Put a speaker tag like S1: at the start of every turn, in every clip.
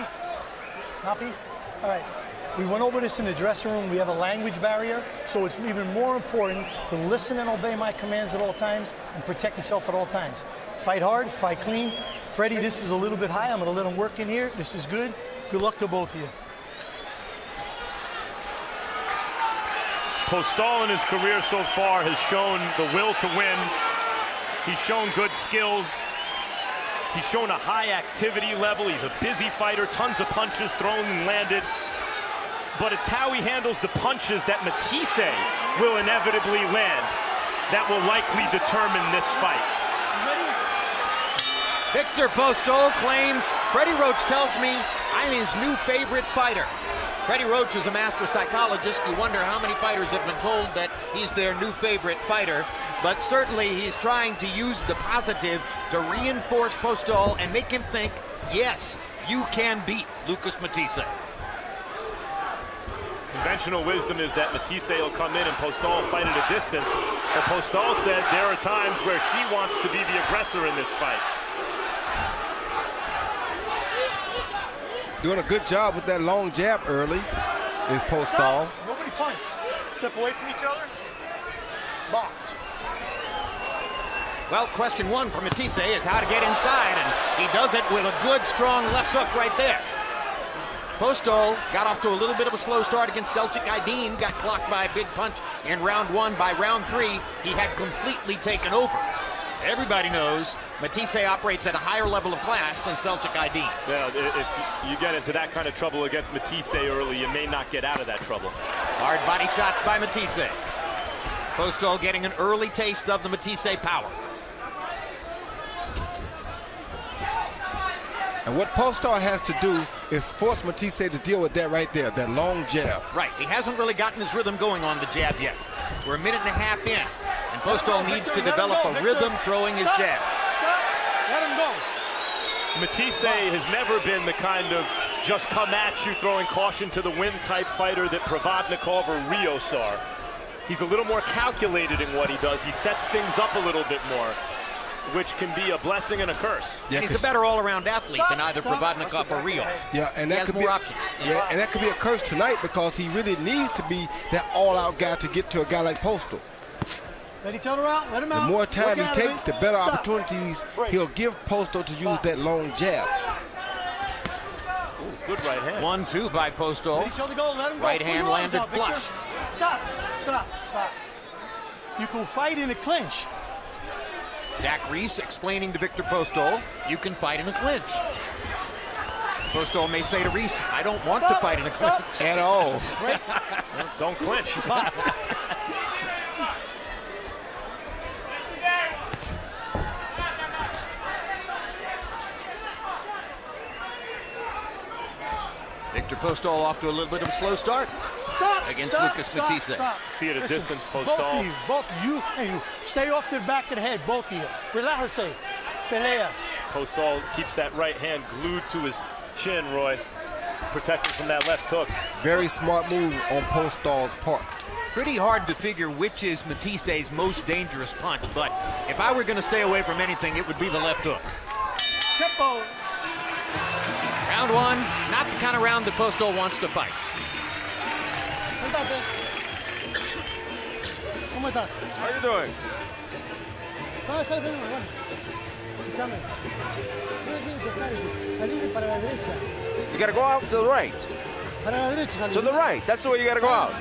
S1: Matthysse? Matthysse? All right. We went over this in the dressing room. We have a language barrier, so it's even more important to listen and obey my commands at all times and protect yourself at all times. Fight hard, fight clean. Freddie, this is a little bit high. I'm going to let him work in here. This is good. Good luck to both of you.
S2: Postol in his career so far has shown the will to win. He's shown good skills. He's shown a high activity level. He's a busy fighter, tons of punches thrown and landed. But it's how he handles the punches that Matthysse will inevitably land that will likely determine this fight.
S3: Viktor Postol claims, Freddie Roach tells me I'm his new favorite fighter. Freddie Roach is a master psychologist. You wonder how many fighters have been told that he's their new favorite fighter. But certainly he's trying to use the positive to reinforce Postol and make him think, yes, you can beat Lucas Matthysse.
S2: Conventional wisdom is that Matthysse will come in and Postol fight at a distance. But Postol said there are times where he wants to be the aggressor in this fight.
S4: Doing a good job with that long jab early is Postol.
S1: Nobody punch. Step away from each other. Box.
S3: Well, question one for Matthysse is how to get inside, and he does it with a good, strong left hook right there. Postol got off to a little bit of a slow start against Selçuk Aydin, got clocked by a big punch in round one. By round three, he had completely taken over. Everybody knows Matthysse operates at a higher level of class than Selçuk Aydin.
S2: Yeah, if you get into that kind of trouble against Matthysse early, you may not get out of that trouble.
S3: Hard body shots by Matthysse. Postol getting an early taste of the Matthysse power.
S4: And what Postol has to do is force Matthysse to deal with that right there, that long jab.
S3: Right, he hasn't really gotten his rhythm going on the jab yet. We're a minute and a half in, and Postol needs to develop a rhythm throwing his jab.
S1: Stop. Let him go.
S2: Matthysse has never been the kind of just come at you throwing caution to the wind type fighter that Provodnikov or Rios are. He's a little more calculated in what he does. He sets things up a little bit more, which can be a blessing and a curse.
S3: Yeah, he's a better all-around athlete than either Provodnikov or Rios.
S4: Yeah, and that
S3: he has
S4: could
S3: more
S4: be
S3: options.
S4: Yeah, and that could be a curse tonight because he really needs to be that all-out guy to get to a guy like Postol.
S1: Let each other out. Let him out.
S4: The more time he
S1: Look
S4: takes, the better
S1: Stop.
S4: opportunities he'll give Postol to use that long jab.
S2: Ooh, good right hand.
S3: 1-2 by Postol.
S1: Let each other go. Let him go.
S3: Right
S1: Put
S3: hand
S1: your arms
S3: landed
S1: out, Viktor.
S3: flush.
S1: Stop. Stop. Stop. You can fight in a clinch.
S3: Jack Reese explaining to Viktor Postol, you can fight in a clinch. Postol may say to Reese, I don't want to fight in a clinch at all.
S1: Right.
S2: Well, don't clinch.
S3: Viktor Postol off to a little bit of a slow start against Lucas Matthysse.
S2: See at a distance, Postol.
S1: Both of you, and you, stay off to the back of the head, both of you. Relájese. Pelea.
S2: Postol keeps that right hand glued to his chin, Roy, protecting from that left hook.
S4: Very smart move on Postol's part.
S3: Pretty hard to figure which is Mathisse's most dangerous punch, but if I were going to stay away from anything, it would be the left hook.
S1: Tempo.
S3: Round one, not the kind of round that Postol wants to fight.
S1: ¿Cómo estás?
S2: How are you doing?
S1: No, está bien, bueno. Escúchame. Salir para la derecha.
S5: You gotta go out to the right.
S1: Para la derecha, salir.
S5: To the right. That's the way you gotta go out.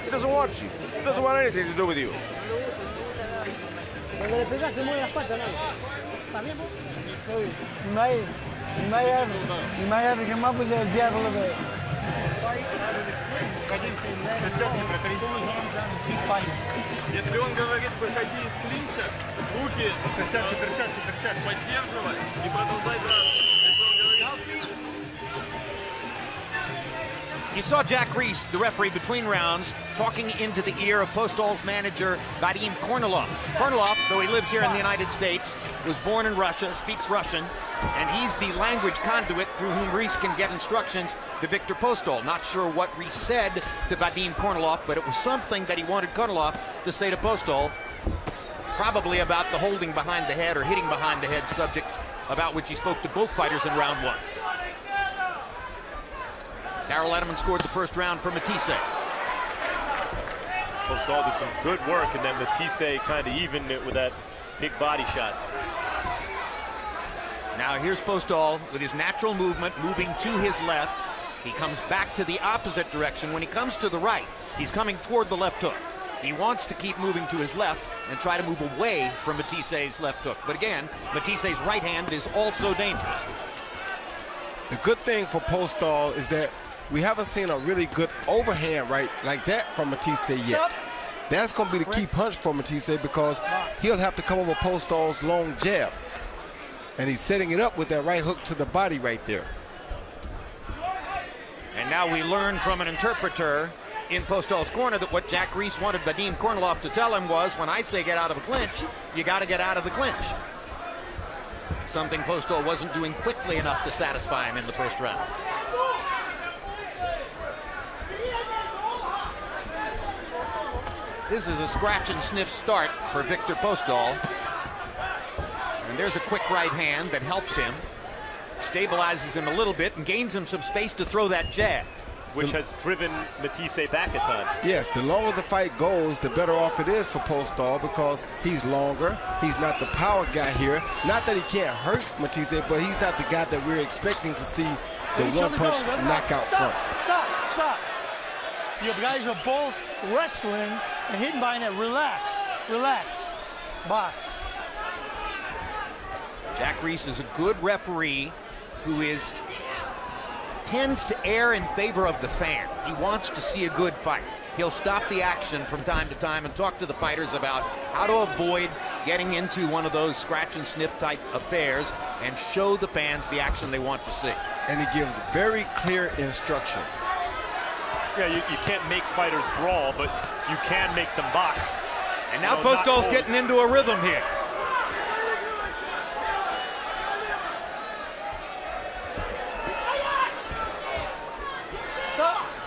S5: He doesn't want you. He doesn't want anything to do with you.
S1: Cuando le pegas se mueve las patas, ¿no? ¿Está bien, vos? You might have to come up with that jab a little bit. Keep fighting.
S6: Если он говорит, выходи из клинча, руки поддерживай и продолжай драться. Если он говорит...
S3: You saw Jack Reese, the referee between rounds, talking into the ear of Postol's manager, Vadim Kornilov. Kornilov, though he lives here in the United States, was born in Russia, speaks Russian, and he's the language conduit through whom Reese can get instructions to Viktor Postol. Not sure what Reese said to Vadim Kornilov, but it was something that he wanted Kornilov to say to Postol. probably about the holding behind the head or hitting behind the head subject about which he spoke to both fighters in round 1. Carol Edelman scored the first round for Matthysse.
S2: Postol did some good work, and then Matthysse kind of evened it with that big body shot.
S3: Now here's Postol with his natural movement, moving to his left. He comes back to the opposite direction. When he comes to the right, he's coming toward the left hook. He wants to keep moving to his left and try to move away from Matthisse's left hook. But again, Matthyse's right hand is also dangerous.
S4: The good thing for Postol is that we haven't seen a really good overhand right like that from Matthysse yet. That's going to be the key punch for Matthysse, because he'll have to come over Postol's long jab. And he's setting it up with that right hook to the body right there.
S3: And now we learn from an interpreter in Postol's corner that what Jack Reese wanted Vadim Kornilov to tell him was, when I say get out of a clinch, you got to get out of the clinch. Something Postol wasn't doing quickly enough to satisfy him in the first round. This is a scratch and sniff start for Viktor Postol. And there's a quick right hand that helps him, stabilizes him a little bit, and gains him some space to throw that jab,
S2: which has driven Matthysse back at times.
S4: Yes, the longer the fight goes, the better off it is for Postol, because he's longer. He's not the power guy here. Not that he can't hurt Matthysse, but he's not the guy that we're expecting to see the one-punch knockout front.
S1: Stop. You guys are both wrestling and hitting behind that. Relax. Box.
S3: Jack Reese is a good referee who tends to err in favor of the fan. He wants to see a good fight. He'll stop the action from time to time and talk to the fighters about how to avoid getting into one of those scratch and sniff type affairs and show the fans the action they want to see.
S4: And he gives very clear instructions.
S2: Yeah, you can't make fighters brawl, but you can make them box.
S3: And now Postol's getting into a rhythm here.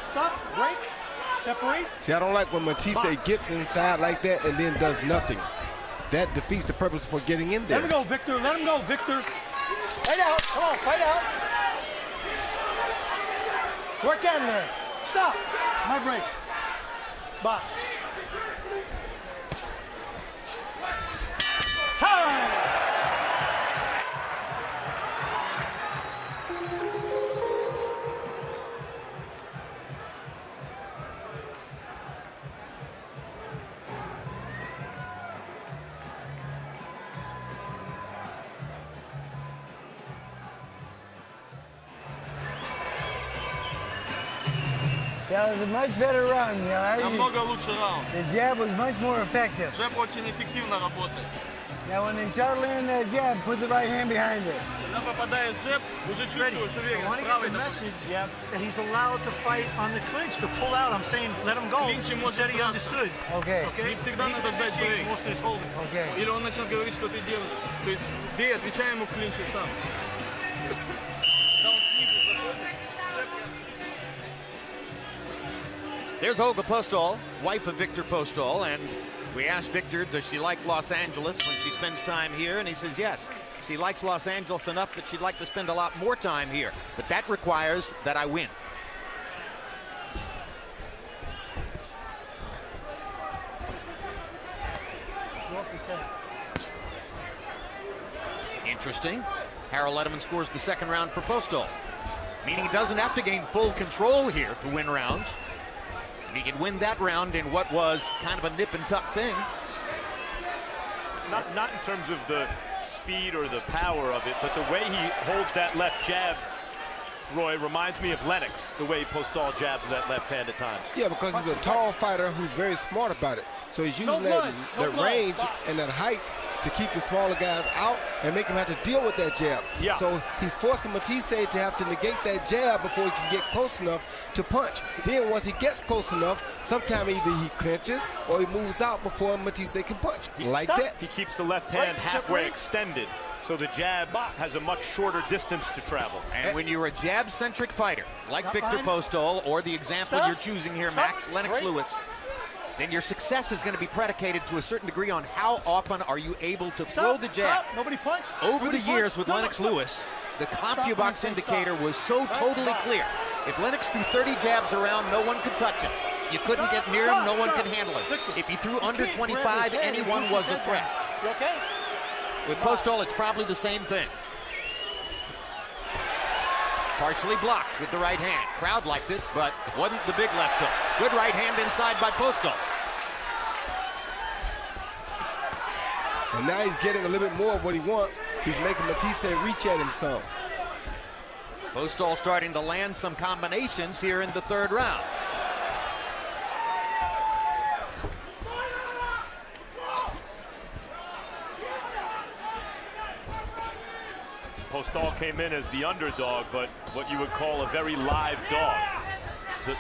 S1: Stop, break, separate.
S4: See, I don't like when Matthysse gets inside like that and then does nothing. That defeats the purpose for getting in there.
S1: Let him go, Viktor. Fight out, come on, fight out. Work in there. Stop, my break. Box. Time!
S7: That was a much better round, you know.
S6: Намного лучше раунд.
S7: The jab was much more effective.
S6: Джеб очень эффективно работает.
S7: Now when they start landing that jab, put the right hand behind it.
S6: Когда попадаешь в джеб, уже чувствуешь
S1: I
S6: уверенность.
S1: want to give a message that he's allowed to fight on the clinch, to pull out. I'm saying let him go. He said he understood.
S7: Okay.
S6: Не всегда надо ждать брейк.
S7: Okay.
S6: Или он начнет говорить, что ты держишь. То есть бей, отвечай ему в клинче сам.
S3: There's Olga Postol, wife of Viktor Postol, and we asked Viktor, does she like Los Angeles when she spends time here? And he says yes. She likes Los Angeles enough that she'd like to spend a lot more time here, but that requires that I win. Interesting. Harold Edelman scores the second round for Postol, meaning he doesn't have to gain full control here to win rounds. He could win that round in what was kind of a nip and tuck thing.
S2: Not in terms of the speed or the power of it, but the way he holds that left jab, Roy, reminds me of Lennox, the way Postol jabs that left hand at times.
S4: Yeah, because he's a tall fighter who's very smart about it. So he's using that range and that height to keep the smaller guys out and make him have to deal with that jab.
S2: Yeah.
S4: So he's forcing Matthysse to have to negate that jab before he can get close enough to punch. Then once he gets close enough, sometimes either he clinches or he moves out before Matthysse can punch. That.
S2: He keeps the left hand halfway extended, so the jab has a much shorter distance to travel.
S3: And when you're a jab-centric fighter, like Viktor Postol, or the example you're choosing here, Max, Lennox Lewis, then your success is going to be predicated to a certain degree on how often are you able to throw the jab.
S1: Nobody punch.
S3: Over the years with Lennox Lewis, the CompuBox indicator was so totally clear. If Lennox threw 30 jabs around, no one could touch him. You couldn't get near him, no one could handle him. If he threw under 25, anyone was a threat.
S1: You okay?
S3: With Postol, it's probably the same thing. Partially blocked with the right hand. Crowd liked this, but wasn't the big left hook. Good right hand inside by Postol.
S4: And now he's getting a little bit more of what he wants. He's making Matthysse reach at him some.
S3: Postol starting to land some combinations here in the third round.
S2: Postol came in as the underdog, but what you would call a very live dog.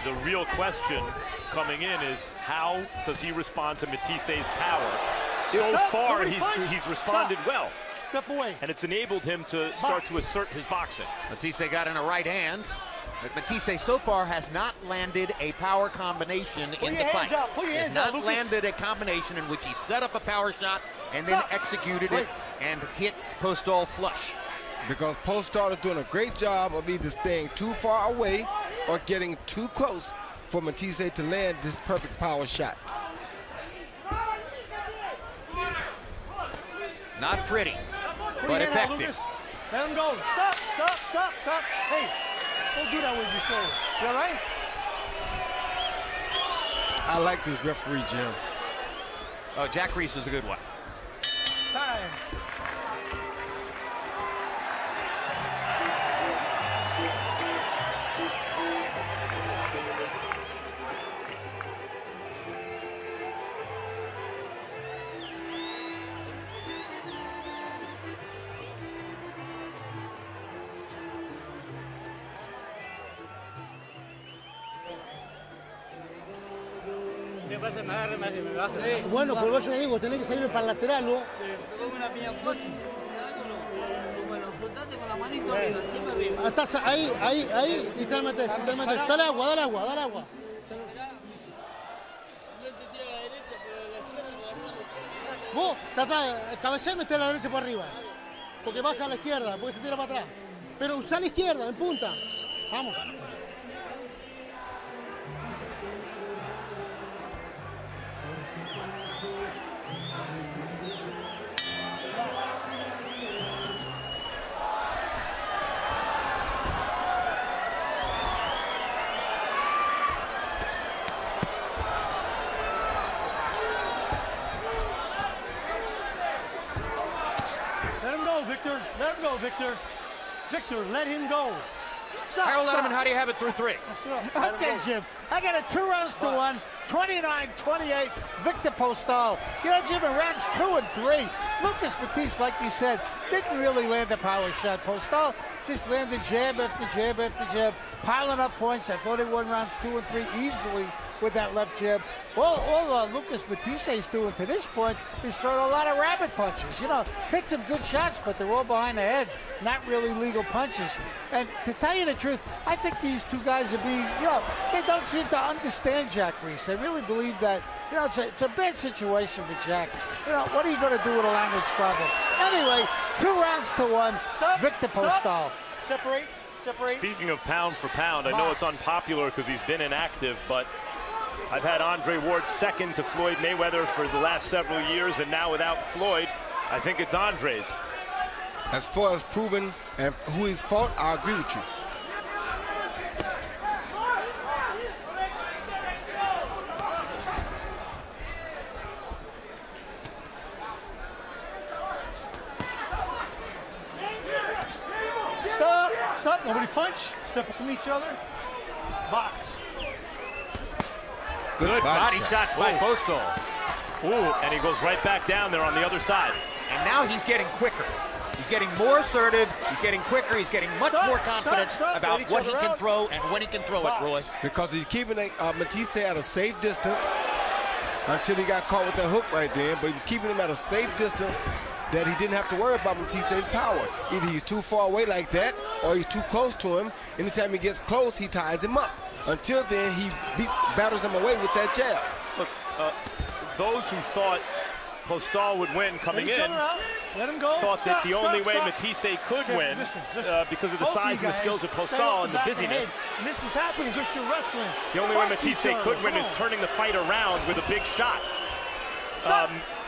S2: The real question coming in is, how does he respond to Matthisse's power? So far, he's responded well.
S1: Step away.
S2: And it's enabled him to start to assert his boxing.
S3: Matthysse got in a right hand. But Matthysse so far has not landed a power combination in the fight.
S1: Put your hands out,
S3: Lucas. Not landed a combination in which he set up a power shot and then executed it and hit Postol flush.
S4: Because Postol is doing a great job of either staying too far away or getting too close for Matthysse to land this perfect power shot.
S3: Not pretty, but effective.
S1: Let him go. Stop, stop, stop, stop. Hey, don't do that with your shoulder. You all right?
S4: I like this referee, Jim.
S3: Oh, Jack Reese is a good one.
S1: Time.
S7: Bueno, por eso digo, tenés que salir para el lateral, ¿no? Estás ahí, y te metes, dale agua. Vos, tratá, cabecea y meté la derecha por arriba, porque baja a la izquierda, porque se tira para atrás. Pero usa la izquierda, en punta. Vamos.
S1: Victor, let him go, Victor. Victor, let him go. Stop,
S3: Harold Letterman, how do you have it through 3?
S8: Okay, Jim. I got a 2-1, 29-28, Viktor Postol. You know, Jim, in rounds 2 and 3, Lucas Matthysse, like you said, didn't really land a power shot. Postol just landed jab after jab after jab, piling up points. I thought he won rounds 2 and 3 easily with that left jab. All Lucas Matthysse is doing to this point is throwing a lot of rabbit punches. You know, hit some good shots, but they're all behind the head, not really legal punches. And to tell you the truth, I think these two guys are being, you know, they don't seem to understand Jack Reese. I really believe that, you know, it's a bad situation for Jack. You know, what are you going to do with a language problem? Anyway, 2-1, Viktor Postol.
S1: Separate.
S2: Speaking of pound for pound, I know it's unpopular because he's been inactive, but I've had Andre Ward second to Floyd Mayweather for the last several years, and now without Floyd, I think it's Andre's.
S4: As far as proven and who he's fought, I agree with you.
S1: Stop, nobody punch. Step from each other. Box.
S2: Good body shots by Postol. Ooh, and he goes right back down there on the other side.
S3: And now he's getting quicker. He's getting more assertive. He's getting quicker. He's getting much more confident about what he can throw and when he can throw it, Roy.
S4: Because he's keeping Matthysse at a safe distance until he got caught with that hook right there. But he was keeping him at a safe distance that he didn't have to worry about Mathisse's power. Either he's too far away like that or he's too close to him. Anytime he gets close, he ties him up. Until then, he batters him away with that jab.
S2: Look, those who thought Postol would win coming in
S1: Let him go.
S2: thought that the only way Matthysse could win, because of the size and the skills of Postol and the busyness,
S1: and this is happening because you're wrestling.
S2: the only way Matthysse could win is turning the fight around with a big shot.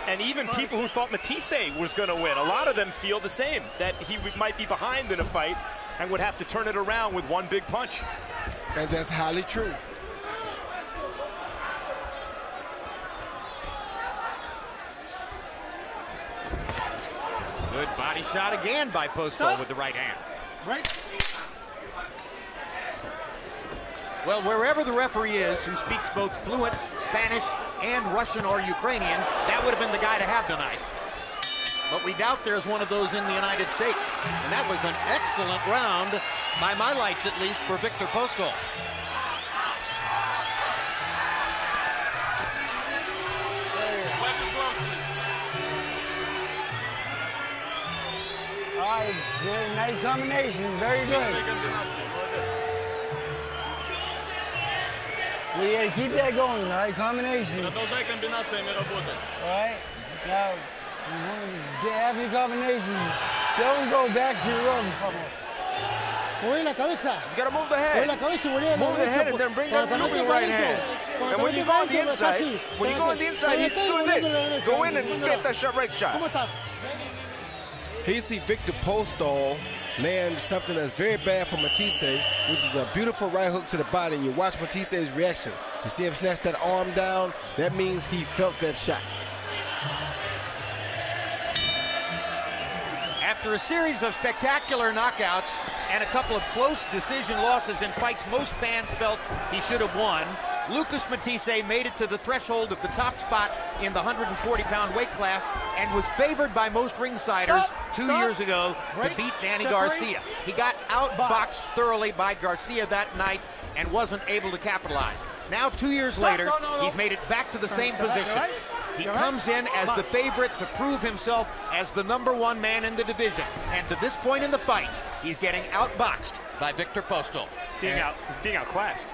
S2: And even people who thought Matthysse was going to win, a lot of them feel the same, that he might be behind in a fight and would have to turn it around with one big punch.
S4: And that's highly true.
S3: Good body shot again by Postol with the right hand.
S1: Right.
S3: Well, wherever the referee is who speaks both fluent Spanish and Russian or Ukrainian, that would have been the guy to have tonight. But we doubt there's one of those in the United States. And that was an excellent round, by my lights at least, for Viktor Postol.
S9: All right, very nice combination, very good. We gotta keep that going, all right, combination. All right, now, after your combination, don't go back to your room.
S7: Mueve la cabeza.
S5: You gotta move the head.
S7: Mueve la cabeza y volea
S5: Move the head and then bring that moving right hand. And when you go on the inside, he's doing this. Go in and get that shot, right shot.
S7: ¿Cómo estás?
S4: Here you see Viktor Postol land something that's very bad for Matthysse, which is a beautiful right hook to the body, and you watch Mathisse's reaction. You see him snatch that arm down, that means he felt that shot.
S3: After a series of spectacular knockouts and a couple of close decision losses in fights most fans felt he should have won, Lucas Matthysse made it to the threshold of the top spot in the 140-pound weight class and was favored by most ringsiders two years ago to beat Danny Garcia. He got outboxed thoroughly by Garcia that night and wasn't able to capitalize. Now, 2 years later, he's made it back to the same position. He comes in as the favorite to prove himself as the #1 man in the division. And to this point in the fight, he's getting outboxed by Viktor Postol.
S2: He's being outclassed.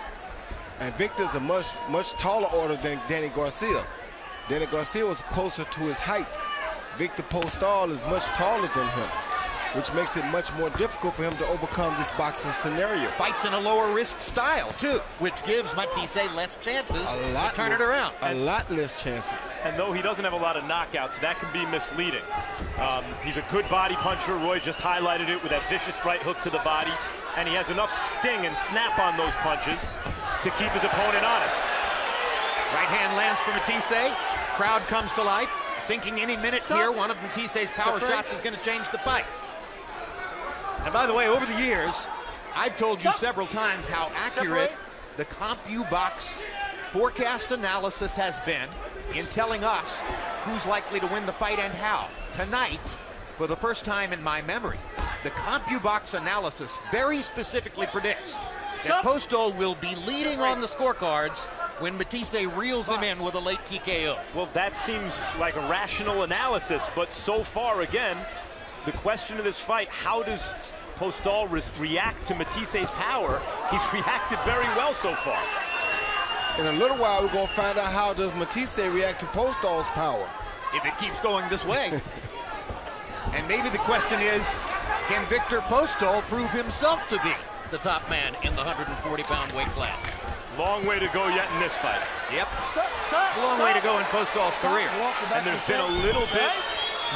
S4: And Victor's a much taller order than Danny Garcia. Danny Garcia was closer to his height. Viktor Postol is much taller than him, which makes it much more difficult for him to overcome this boxing scenario.
S3: Fights in a lower risk style, too, which gives Matthysse less chances to turn it around.
S4: A lot less chances.
S2: And though he doesn't have a lot of knockouts, that can be misleading. He's a good body puncher. Roy just highlighted it with that vicious right hook to the body. And he has enough sting and snap on those punches to keep his opponent honest.
S3: Right hand lands for Matthysse. Crowd comes to life, thinking any minute here one of Matisse's power shots is going to change the fight. And by the way, over the years, I've told you several times how accurate the CompuBox forecast analysis has been in telling us who's likely to win the fight and how. Tonight, for the first time in my memory, the CompuBox analysis very specifically predicts that Postol will be leading on the scorecards when Matthysse reels him in with a late TKO.
S2: Well, that seems like a rational analysis, but so far, again, the question of this fight, how does Postol react to Matisse's power? He's reacted very well so far.
S4: In a little while, we're going to find out how does Matthysse react to Postol's power.
S3: If it keeps going this way. And maybe the question is, can Viktor Postol prove himself to be the top man in the 140-pound weight class?
S2: Long way to go yet in this fight.
S3: Yep. Long way to go in Postol's career.
S2: And there's been a little bit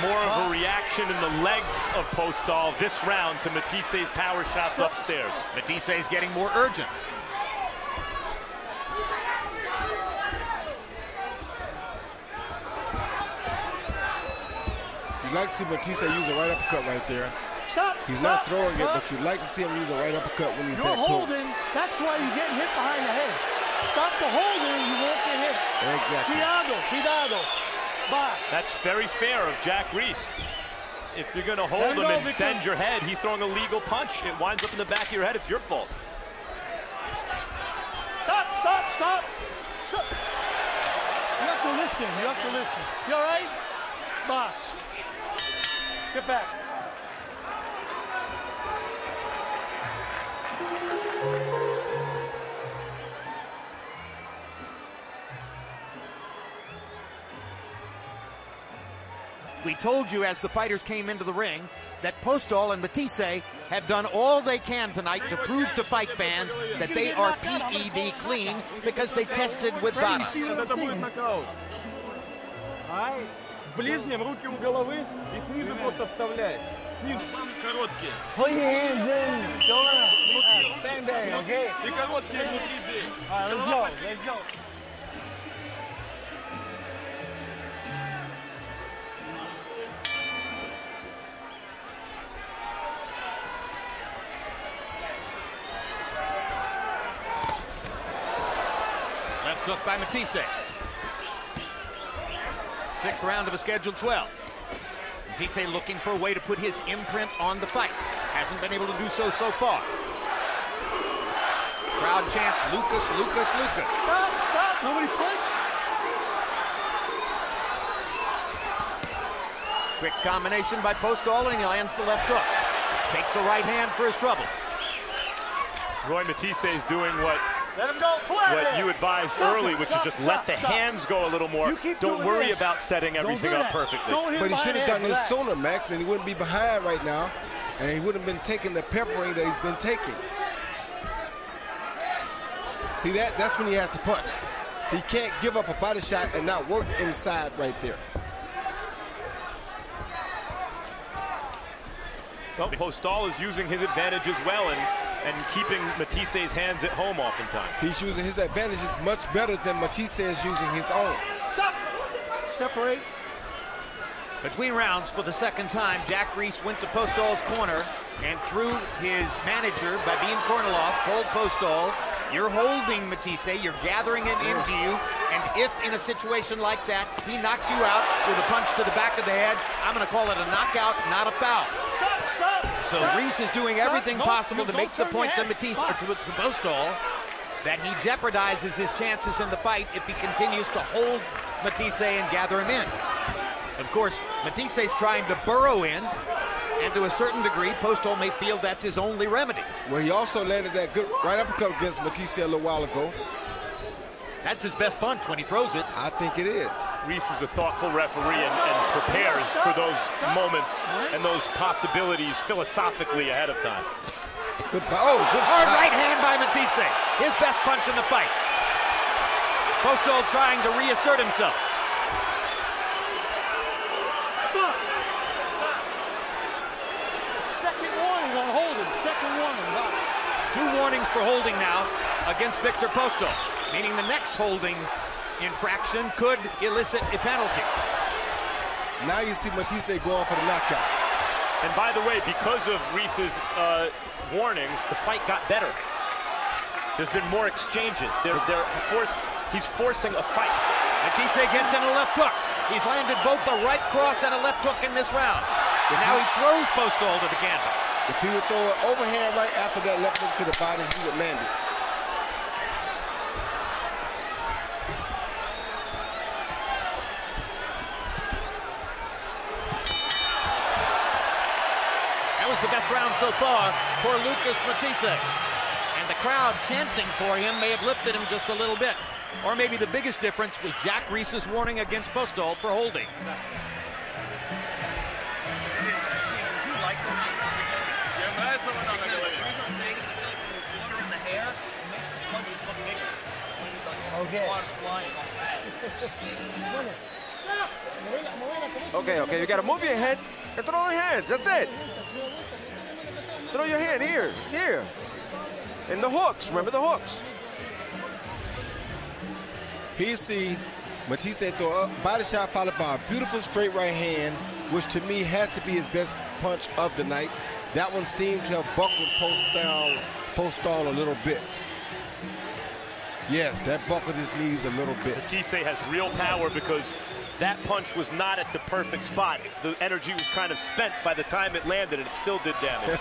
S2: more of a reaction in the legs of Postol this round to Matisse's power shots upstairs.
S3: Matthysse is getting more urgent.
S4: You'd like to see Matthysse use a right uppercut right there. He's not throwing it, but you'd like to see him use a right uppercut when he's that close.
S1: Holding, that's why you're getting hit behind the head. Stop the holding, you won't get hit.
S4: Exactly.
S1: Cuidado. Box.
S2: That's very fair of Jack Reese. If you're going to hold him and bend your head, he's throwing a legal punch. It winds up in the back of your head. It's your fault.
S1: Stop. You have to listen. You all right? Box. Sit back.
S3: told you as the fighters came into the ring that Postol and Matthysse have done all they can tonight to prove to fight fans that they are PED clean because they tested with body.
S6: В ближнем руки у головы и снизу просто вставляй. Снизу короткие.
S9: Put your hands in. Don't bang bang, okay?
S6: И короткие внутри бей.
S9: All right, let's go. Let's go.
S3: Left hook by Matthysse. 6th round of a scheduled 12. Matthysse looking for a way to put his imprint on the fight. Hasn't been able to do so far. Crowd chants, Lucas, Lucas, Lucas.
S1: Stop, stop, nobody punch.
S3: Quick combination by Postol, and he lands the left hook. Takes a right hand for his trouble.
S2: Roy Matthysse is doing what
S1: Let him go.
S2: you advised early, which is just let the hands go a little more. Don't worry about setting everything up perfectly.
S4: But he should have done this sooner, Max, and he wouldn't be behind right now, and he wouldn't have been taking the peppering that he's been taking. See that? That's when he has to punch. So he can't give up a body shot and not work inside right there.
S2: Well, Postol is using his advantage as well and keeping Mathisse's hands at home oftentimes.
S4: He's using his advantages much better than Matthysse is using his own.
S1: Stop. Separate.
S3: Between rounds for the second time, Jack Reese went to Postol's corner and through his manager, Babin Kornilov, told Postol, you're holding Matthysse, you're gathering him into you, and if in a situation like that, he knocks you out with a punch to the back of the head, I'm going to call it a knockout, not a foul.
S1: Stop, stop.
S3: So
S1: stop.
S3: Reese is doing everything possible to make the point to Matthysse, or to Postol, that he jeopardizes his chances in the fight if he continues to hold Matthysse and gather him in. Of course, Matthysse is trying to burrow in, and to a certain degree, Postol may feel that's his only remedy.
S4: Well, he also landed that good right uppercut against Matthysse a little while ago.
S3: That's his best punch when he throws it.
S4: I think it is.
S2: Reese is a thoughtful referee and prepares for those moments and those possibilities philosophically ahead of time.
S4: Good, oh, good
S3: hard
S4: shot.
S3: right hand by Matthysse. His best punch in the fight. Postol trying to reassert himself.
S1: Stop. Stop. Second warning on holding. Second warning.
S3: Two warnings for holding now against Viktor Postol, meaning the next holding infraction could elicit a penalty.
S4: Now you see Matthysse going for the knockout.
S2: And by the way, because of Reese's warnings, the fight got better. There's been more exchanges. He's forcing a fight.
S3: Matthysse gets in a left hook. He's landed both the right cross and a left hook in this round. And now he throws Postol to the canvas.
S4: If he would throw an overhand right after that left hook to the body, he would land it.
S3: That was the best round so far for Lucas Matthysse. And the crowd chanting for him may have lifted him just a little bit. Or maybe the biggest difference was Jack Reese's warning against Postol for holding.
S5: Okay, you gotta move your head and throw your hands, that's it. Throw your hand here. And the hooks, remember the hooks.
S4: Here you see Matthysse throw a body shot followed by a beautiful straight right hand, which to me has to be his best punch of the night. That one seemed to have buckled Postol a little bit. Yes, that buckled his knees a little bit.
S2: Matthysse has real power because that punch was not at the perfect spot. The energy was kind of spent by the time it landed, and it still did damage.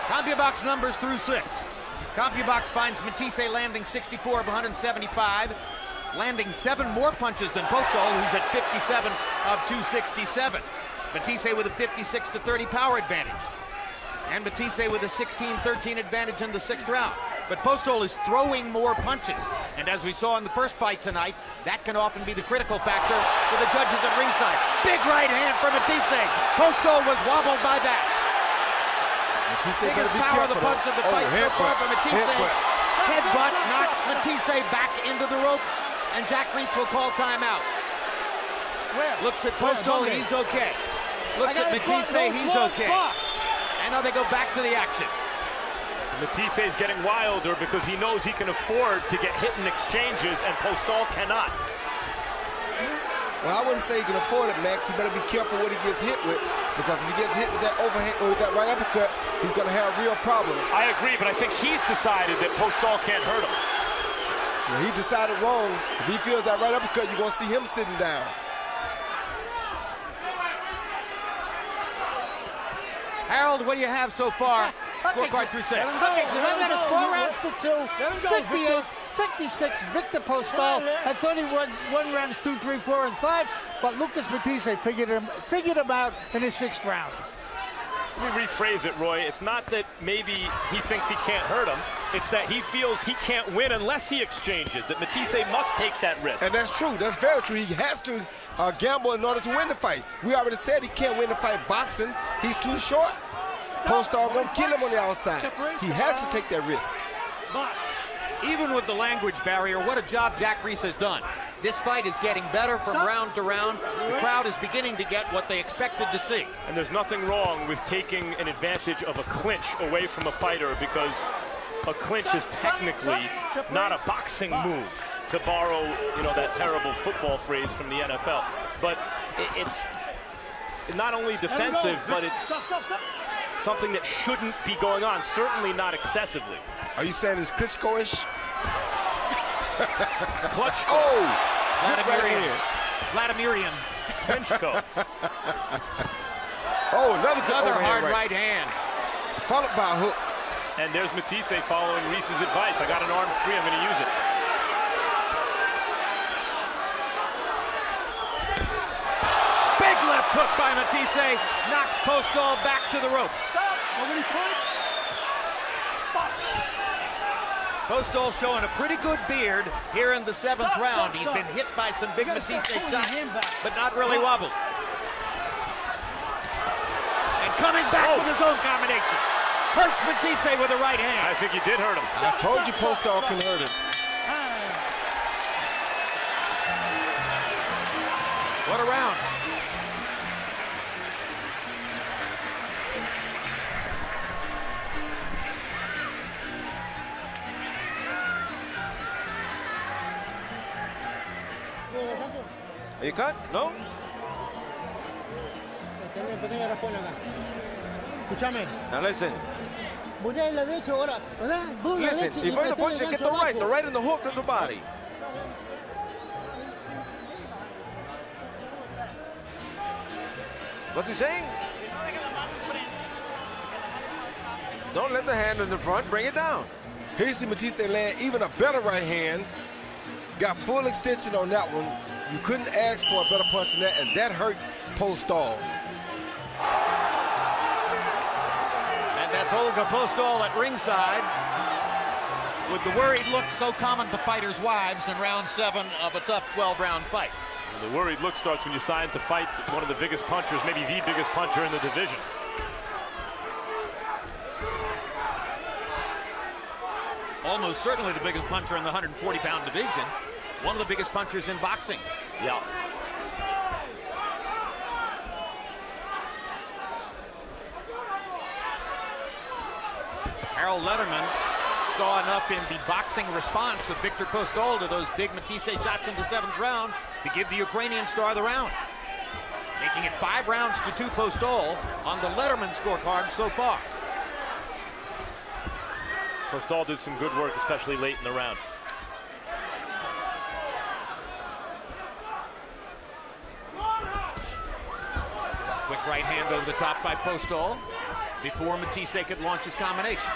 S3: CompuBox numbers through 6. CompuBox finds Matthysse landing 64 of 175, landing 7 more punches than Postol, who's at 57 of 267. Matthysse with a 56-30 power advantage. And Matthysse with a 16-13 advantage in the 6th round. But Postol is throwing more punches. And as we saw in the first fight tonight, that can often be the critical factor for the judges at ringside. Big right hand from Matthysse. Postol was wobbled by that. Biggest power of the punch of the fight so far for Matthysse. Headbutt knocks Matthysse back into the ropes, and Jack Reese will call timeout. Looks at Postol, he's okay. Looks at Matthysse, he's okay. And now they go back to the action.
S2: Matthysse is getting wilder because he knows he can afford to get hit in exchanges, and Postol cannot.
S4: Well, I wouldn't say he can afford it, Max. He better be careful what he gets hit with, because if he gets hit with that overhand or with that right uppercut, he's going to have real problems.
S2: I agree, but I think he's decided that Postol can't hurt him.
S4: Well, he decided wrong. If he feels that right uppercut, you're going to see him sitting down.
S3: Harold, what do you have so far? Scorecard through 6.
S8: Okay, so I've got it 4 rounds to 2, 58, 56. Viktor Postol at 31 rounds, 2, 3, 4, and 5. But Lucas Matthysse figured him out in his 6th round.
S2: Let me rephrase it, Roy. It's not that maybe he thinks he can't hurt him. It's that he feels he can't win unless he exchanges, that Matthysse must take that risk.
S4: And that's true. That's very true. He has to gamble in order to win the fight. We already said he can't win the fight boxing. He's too short. Postol going to kill him on the outside. He has to take that risk.
S3: Even with the language barrier, what a job Jack Reese has done. This fight is getting better from round to round. The crowd is beginning to get what they expected to see.
S2: And there's nothing wrong with taking an advantage of a clinch away from a fighter, because a clinch is technically not a boxing move, to borrow, that terrible football phrase from the NFL. But it's not only defensive, but it's something that shouldn't be going on, certainly not excessively.
S4: Are you saying it's Klitschko-ish?
S2: Klitschko.
S4: Oh!
S3: Vladimirian.
S2: Klitschko.
S4: Oh, another
S3: hard right hand.
S4: Followed by a hook.
S2: And there's Matthysse following Reese's advice. I got an arm free, I'm going to use it.
S3: Big left hook by Matthysse. Knocks Postol back to the ropes.
S1: Stop. Nobody punch.
S3: Postol showing a pretty good beard here in the 7th round. He's been hit by some big Matthysse shots, but not really wobbled. And coming back with his own combination. Hurts Matthysse with a right hand.
S2: I think he did hurt him.
S4: I told you Postol can hurt him.
S3: What a round.
S5: Are you cut? No? Now listen. Listen, if you're the puncher, get the right in the hook of the body. What's he saying? Don't let the hand in the front, bring it down.
S4: Here you see Matthysse land even a better right hand. Got full extension on that one. You couldn't ask for a better punch than that, and that hurt Postol.
S3: And that's Olga Postol at ringside, with the worried look so common to fighters' wives in round 7 of a tough 12-round fight.
S2: And the worried look starts when you sign to fight one of the biggest punchers, maybe the biggest puncher in the division.
S3: Almost certainly the biggest puncher in the 140-pound division. One of the biggest punchers in boxing.
S2: Yeah.
S3: Harold Letterman saw enough in the boxing response of Viktor Postol to those big Matthysse shots in the 7th round to give the Ukrainian star the round. Making it 5 rounds to 2 Postol on the Letterman scorecard so far.
S2: Postol did some good work, especially late in the round.
S3: Quick right hand over the top by Postol before Matthysse could launch his combination.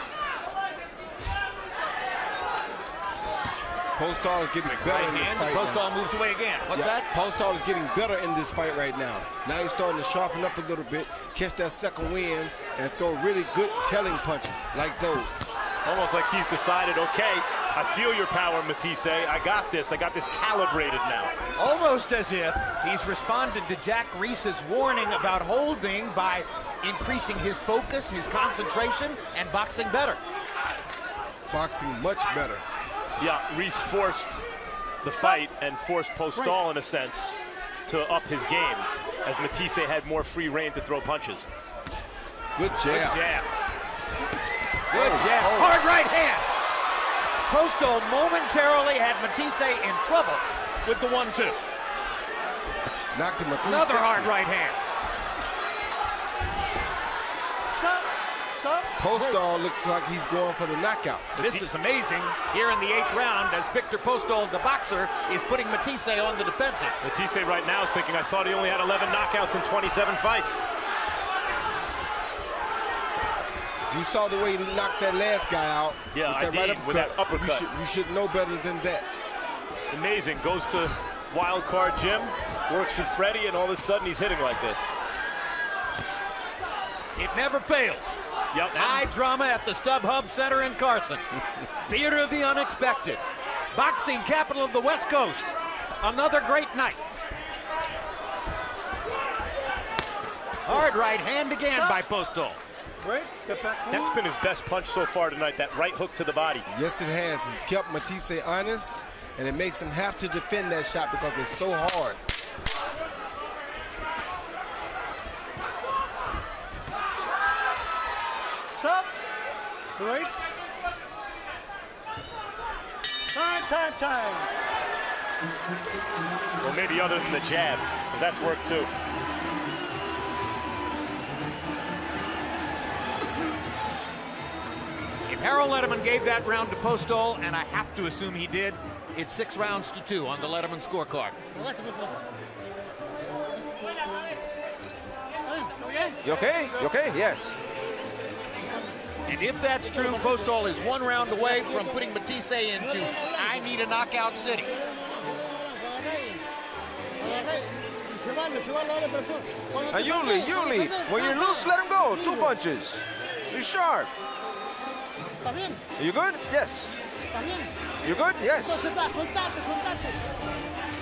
S4: Postol is getting better in this fight.
S3: Postol moves away again. What's that?
S4: Postol is getting better in this fight right now. Now he's starting to sharpen up a little bit, catch that second wind, and throw really good telling punches like those.
S2: Almost like he's decided, okay, I feel your power, Matthysse. I got this calibrated now.
S3: Almost as if he's responded to Jack Reese's warning about holding by increasing his focus, his concentration, and boxing better.
S4: Boxing much better.
S2: Yeah, Reese forced the fight and forced Postol, in a sense, to up his game, as Matthysse had more free reign to throw punches.
S4: Good jab.
S3: Good jab. Good jab. Hard right hand. Postol momentarily had Matthysse in trouble with the 1-2.
S4: Knocked him a 360.
S3: Another hard right hand.
S1: Stop. Stop.
S4: Postol looks like he's going for the knockout.
S3: This is amazing here in the 8th round as Viktor Postol, the boxer, is putting Matthysse on the defensive.
S2: Matthysse right now is thinking, I thought he only had 11 knockouts in 27 fights.
S4: You saw the way he knocked that last guy out.
S2: Yeah,
S4: with that
S2: with that uppercut.
S4: You should know better than that.
S2: Amazing. Goes to wild card Jim, works with Freddie, and all of a sudden he's hitting like this.
S3: It never fails.
S2: Yep.
S3: High drama at the StubHub Center in Carson. Theater of the unexpected. Boxing capital of the West Coast. Another great night. Hard right hand again by Postol.
S1: Right, step back.
S2: That's been his best punch so far tonight, that right hook to the body.
S4: Yes, it has. He's kept Matthysse honest, and it makes him have to defend that shot because it's so hard.
S1: Stop. Right. Time.
S2: Well, maybe other than the jab, but that's worked too.
S3: If Harold Letterman gave that round to Postol, and I have to assume he did, it's 6 rounds to 2 on the Letterman scorecard.
S5: You okay? You okay? Yes.
S3: And if that's true, Postol is 1 round away from putting Matthysse into I need a knockout city.
S5: And Yuli, when you're loose, let him go. 2 punches. Be sharp. Are you good? Yes. You good? Yes.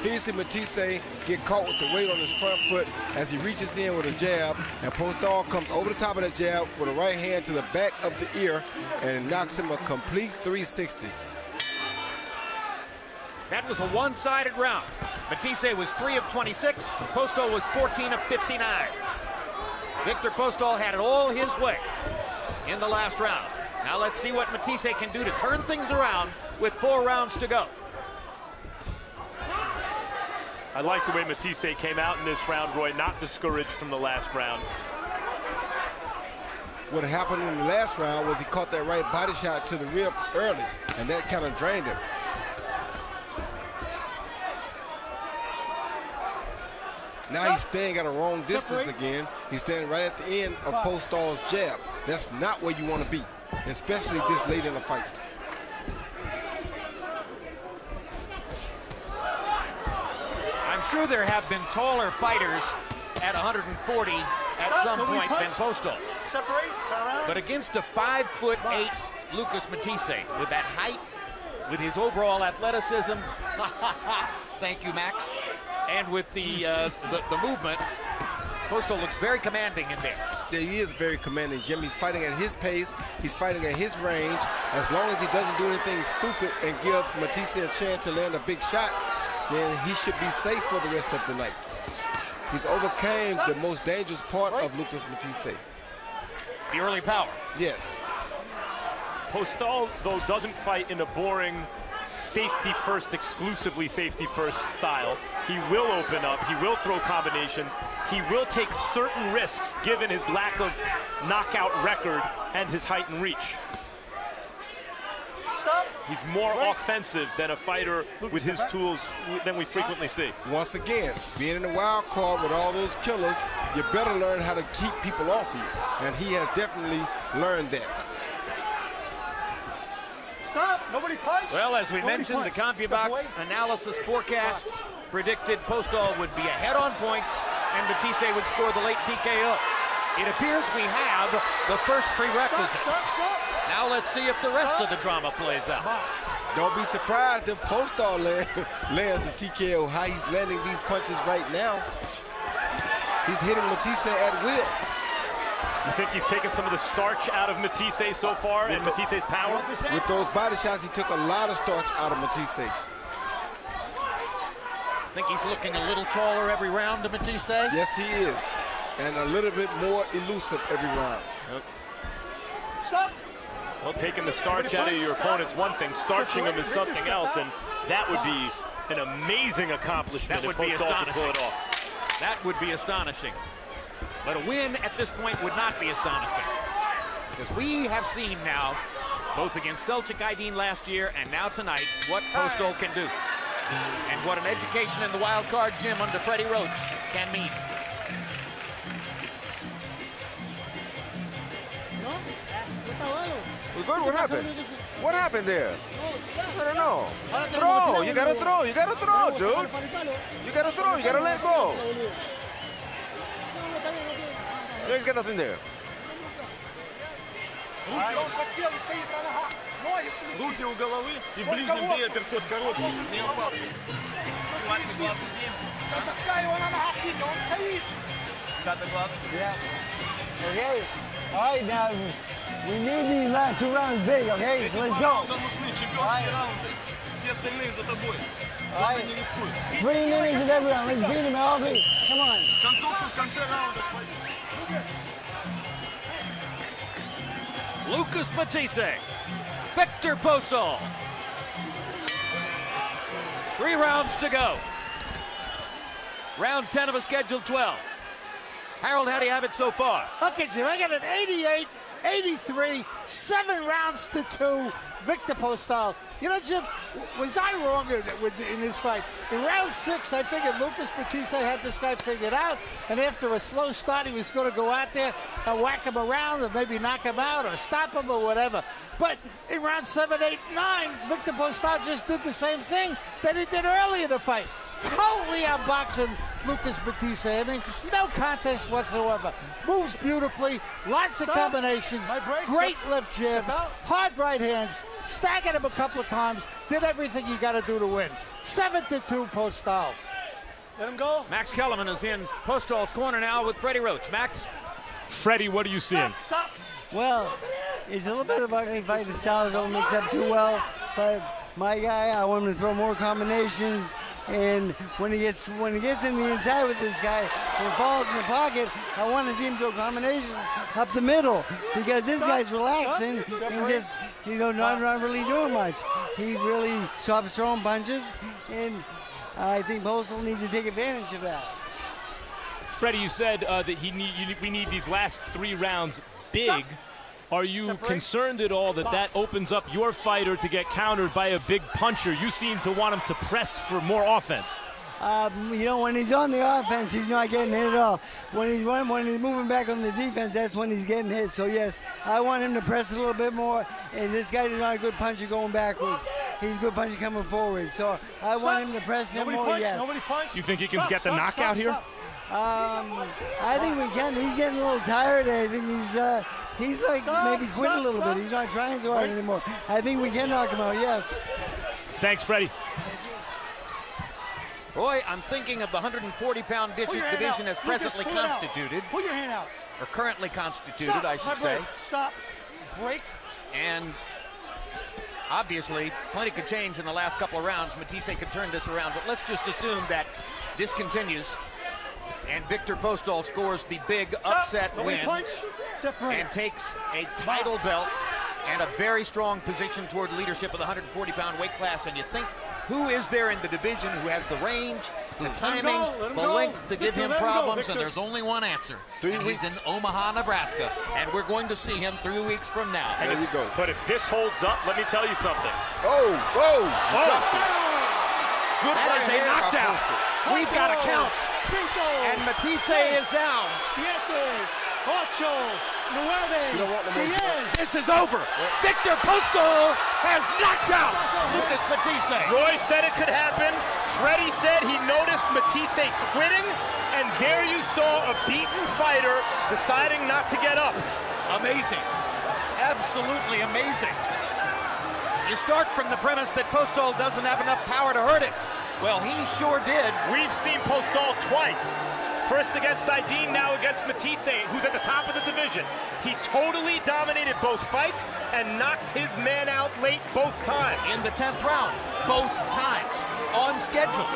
S4: Here you see Matthysse get caught with the weight on his front foot as he reaches in with a jab, and Postol comes over the top of that jab with a right hand to the back of the ear and knocks him a complete 360.
S3: That was a one-sided round. Matthysse was 3 of 26. Postol was 14 of 59. Viktor Postol had it all his way in the last round. Now let's see what Matthysse can do to turn things around with 4 rounds to go.
S2: I like the way Matthysse came out in this round, Roy, not discouraged from the last round.
S4: What happened in the last round was he caught that right body shot to the ribs early, and that kind of drained him. Now he's staying at a wrong distance again. He's standing right at the end of Postol's jab. That's not where you want to be, especially this late in the fight.
S3: I'm sure there have been taller fighters at 140 at some point than Postol.
S1: Separate, turn around.
S3: But against a 5'8" Lucas Matthysse, with that height, with his overall athleticism, thank you, Max, and with the movement, Postol looks very commanding in there.
S4: Yeah, he is very commanding, Jim. He's fighting at his pace. He's fighting at his range. As long as he doesn't do anything stupid and give Matthysse a chance to land a big shot, then he should be safe for the rest of the night. He's overcame the most dangerous part of Lucas Matthysse.
S3: The early power.
S4: Yes.
S2: Postol, though, doesn't fight in a boring safety-first, exclusively safety-first style. He will open up. He will throw combinations. He will take certain risks, given his lack of knockout record and his height and reach.
S1: Stop.
S2: He's more offensive than a fighter with his tools than we frequently see.
S4: Once again, being in the wild card with all those killers, you better learn how to keep people off you. And he has definitely learned that.
S1: Stop. Nobody punch.
S3: Well, as we mentioned, the CompuBox analysis forecast predicted Postol would be ahead on points and Matthysse would score the late TKO. It appears we have the first prerequisite. Now let's see if the rest of the drama plays out.
S4: Don't be surprised if Postol lands the TKO. How he's landing these punches right now. He's hitting Matthysse at will.
S2: You think he's taken some of the starch out of Matthysse so far and Matisse's power?
S4: With those body shots, he took a lot of starch out of Matthysse.
S3: Think he's looking a little taller every round to Matthysse?
S4: Yes, he is. And a little bit more elusive every round.
S1: Stop.
S2: Well, taking the starch out of your opponent's one thing, starching him is something else, and that would be an amazing accomplishment.
S3: That would be astonishing. Pull it off. That would be astonishing. But a win at this point would not be astonishing. Because we have seen now, both against Selçuk Aydin last year and now tonight, what Postol can do. And what an education in the wild card gym under Freddie Roach can mean.
S5: Good, what happened? What happened there? I don't know. Throw, you gotta throw, you gotta throw, dude. You gotta throw, you gotta let go. There's got nothing there.
S6: Руки у головы и в ближнем бей апперкот короткий. Не опасно. Got the gloves?
S9: Yeah. Okay. All right, now we need these last 2 rounds big, okay? Let's go. All right. 3 minutes of every round. Let's beat them all 3. Come on.
S3: Lucas Matthysse, Viktor Postol. 3 rounds to go. Round 10 of a scheduled 12. Harold, how do you have it so far?
S8: Okay, Jim, I got an 88-83, 7 rounds to 2, Viktor Postol. You know, Jim, was I wrong in this fight? In round 6, I figured Lucas Matthysse had this guy figured out, and after a slow start, he was going to go out there and whack him around and maybe knock him out or stop him or whatever. But in round 7, 8, 9, Viktor Postol just did the same thing that he did earlier in the fight. Totally outboxing Lucas Matthysse. I mean, no contest whatsoever. Moves beautifully, lots of combinations, great left jabs, hard right hands, staggered him a couple of times, did everything you got to do to win. 7-2 Postol.
S1: Let him go.
S3: Max Kellerman is in Postol's corner now with Freddie Roach. Max?
S2: Freddie, what are you seeing?
S1: Stop.
S9: Well, it's a little bit of a ugly fight. The styles don't mix up too well, but my guy, I want him to throw more combinations. And when he gets in the inside with this guy and falls in the pocket, I want to see him throw combinations up the middle because this guy's relaxing and just, you know, not really doing much. He really stops throwing punches, and I think Postol needs to take advantage of that.
S2: Freddie, you said that we need these last 3 rounds big. Are you concerned at all that that opens up your fighter to get countered by a big puncher? You seem to want him to press for more offense.
S9: You know, when he's on the offense, he's not getting hit at all. When he's moving back on the defense, that's when he's getting hit. So yes, I want him to press a little bit more. And this guy is not a good puncher going backwards. He's a good puncher coming forward. So I want him to press him more. Yes.
S1: Nobody punch.
S2: You think he can get the knockout here?
S9: I think we can. He's getting a little tired. I think he's like maybe quit a little bit. He's not trying so hard anymore. I think we can knock him out, yes.
S2: Thanks, Freddie.
S3: Roy, I'm thinking of the 140-pound division as presently constituted.
S1: Put your hand out.
S3: Or currently constituted, I should say.
S1: Stop. Break.
S3: And obviously, plenty could change in the last couple of rounds. Matthysse could turn this around, but let's just assume that this continues. And Viktor Postol scores the big upset win and takes a title belt and a very strong position toward leadership of the 140-pound weight class. And you think, who is there in the division who has the range, the timing, the length to give him problems? And there's only one answer. And he's in Omaha, Nebraska. And we're going to see him 3 weeks from now.
S2: There you go. But if this holds up, let me tell you something.
S3: That is a knockdown. We've got to count. And Matthysse is down.
S1: 7, 8, 9, 10.
S3: This is over. Viktor Postol has knocked out Lucas Matthysse.
S2: Roy said it could happen. Freddie said he noticed Matthysse quitting, And there you saw a beaten fighter deciding not to get up.
S3: Amazing. Absolutely amazing. You start from the premise that Postol doesn't have enough power to hurt him. Well, he sure did.
S2: We've seen Postol twice. First against Aydin, now against Matthysse, who's at the top of the division. He totally dominated both fights and knocked his man out late both times.
S3: In the 10th round, both times, on schedule.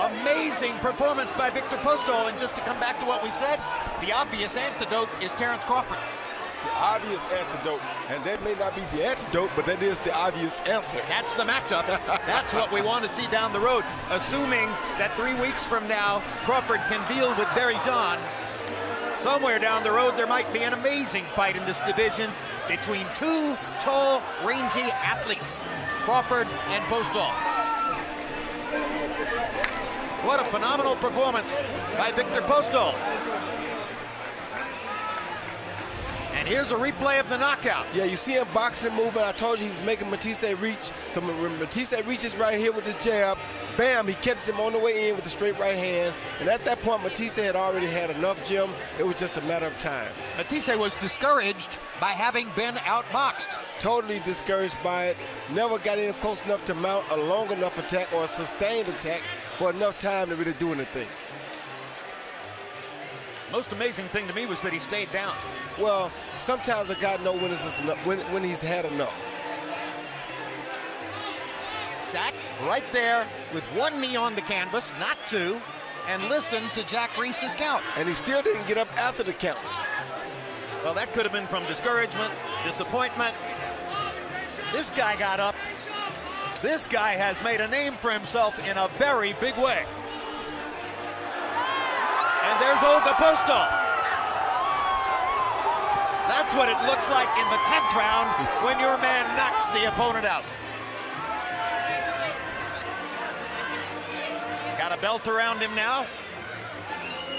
S3: Amazing performance by Viktor Postol, and just to come back to what we said, the obvious antidote is Terence Crawford.
S4: The obvious antidote, and that may not be the antidote, but that is the obvious answer.
S3: That's the matchup. That's what we want to see down the road, assuming that 3 weeks from now, Crawford can deal with Berrijan. Somewhere down the road, there might be an amazing fight in this division between two tall, rangy athletes, Crawford and Postol. What a phenomenal performance by Viktor Postol. And here's a replay of the knockout.
S4: Yeah, you see him boxing, moving. I told you he was making Matthysse reach. So when Matthysse reaches right here with his jab, bam, he catches him on the way in with the straight right hand. And at that point, Matthysse had already had enough, Jim. It was just a matter of time.
S3: Matthysse was discouraged by having been outboxed.
S4: Totally discouraged by it. Never got in close enough to mount a long enough attack or a sustained attack for enough time to really do anything.
S3: Most amazing thing to me was that he stayed down.
S4: Well, sometimes a guy knows when, when he's had enough.
S3: Sat right there with one knee on the canvas, not two, and listened to Jack Reese's count.
S4: And he still didn't get up after the count.
S3: Well, that could have been from discouragement, disappointment. This guy got up. This guy has made a name for himself in a very big way. And there's Olga Postol. That's what it looks like in the 10th round when your man knocks the opponent out. Got a belt around him now.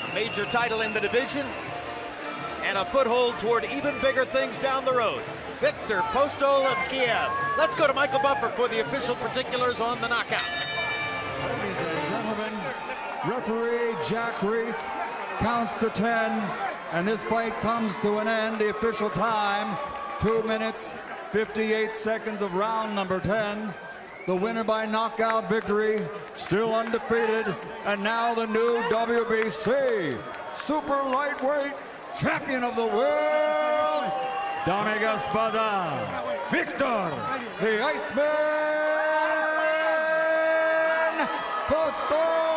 S3: A major title in the division. And a foothold toward even bigger things down the road. Viktor Postol of Kiev. Let's go to Michael Buffer for the official particulars on the knockout.
S10: Ladies and gentlemen, referee Jack Reese counts to 10, and this fight comes to an end. The official time, 2 minutes, 58 seconds of round number 10. The winner by knockout victory, still undefeated, and now the new WBC super lightweight champion of the world, Dame Gaspada, Viktor the Iceman Postol.